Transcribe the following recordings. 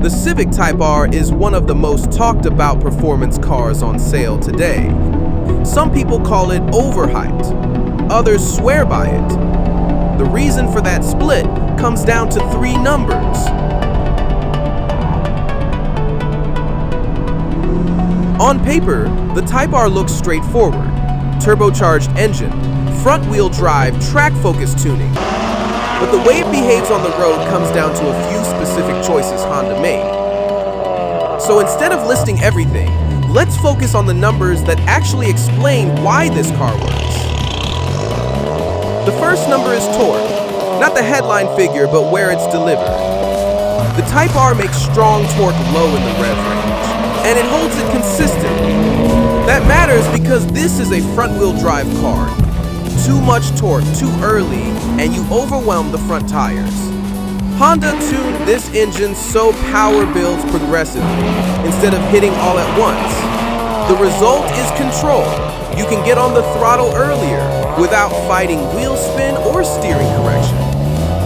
The Civic Type R is one of the most talked about performance cars on sale today. Some people call it overhyped. Others swear by it. The reason for that split comes down to three numbers. On paper, the Type R looks straightforward. Turbocharged engine, front-wheel drive, track-focused tuning. But the way it behaves on the road comes down to a few specific choices Honda made. So instead of listing everything, let's focus on the numbers that actually explain why this car works. The first number is torque, not the headline figure, but where it's delivered. The Type R makes strong torque low in the rev range, and it holds it consistent. That matters because this is a front-wheel drive car. Too much torque too early, and you overwhelm the front tires. Honda tuned this engine so power builds progressively, instead of hitting all at once. The result is control. You can get on the throttle earlier, without fighting wheel spin or steering correction.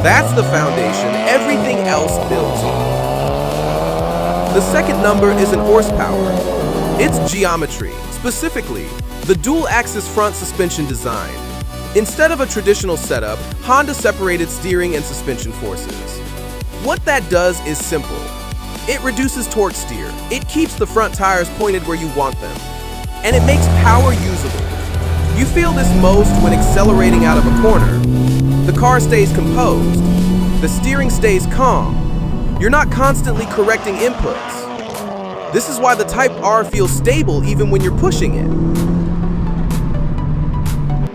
That's the foundation everything else builds on. The second number is in horsepower. It's geometry, specifically the dual-axis front suspension design. Instead of a traditional setup, Honda separated steering and suspension forces. What that does is simple. It reduces torque steer, it keeps the front tires pointed where you want them, and it makes power usable. You feel this most when accelerating out of a corner. The car stays composed. The steering stays calm. You're not constantly correcting inputs. This is why the Type R feels stable even when you're pushing it.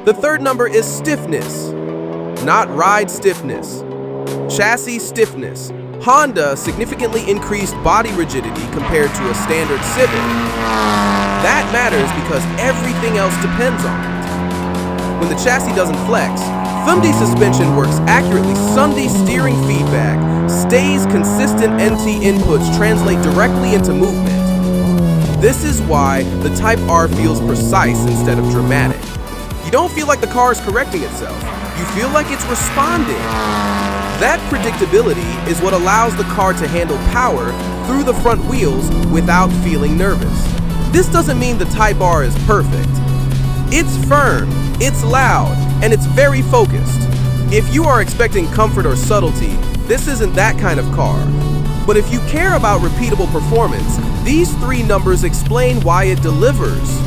The third number is stiffness, not ride stiffness. Chassis stiffness. Honda significantly increased body rigidity compared to a standard Civic. That matters because everything else depends on it. When the chassis doesn't flex, Thumb-D suspension works accurately, Sum-D steering feedback stays consistent, NT inputs translate directly into movement. This is why the Type R feels precise instead of dramatic. You don't feel like the car is correcting itself. You feel like it's responding. That predictability is what allows the car to handle power through the front wheels without feeling nervous. This doesn't mean the Type R is perfect. It's firm, it's loud, and it's very focused. If you are expecting comfort or subtlety, this isn't that kind of car. But if you care about repeatable performance, these three numbers explain why it delivers.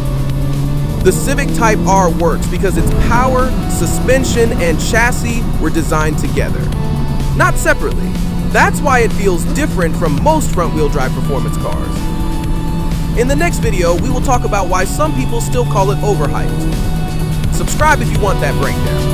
The Civic Type R works because its power, suspension, and chassis were designed together, not separately. That's why it feels different from most front-wheel drive performance cars. In the next video, we will talk about why some people still call it overhyped. Subscribe if you want that breakdown.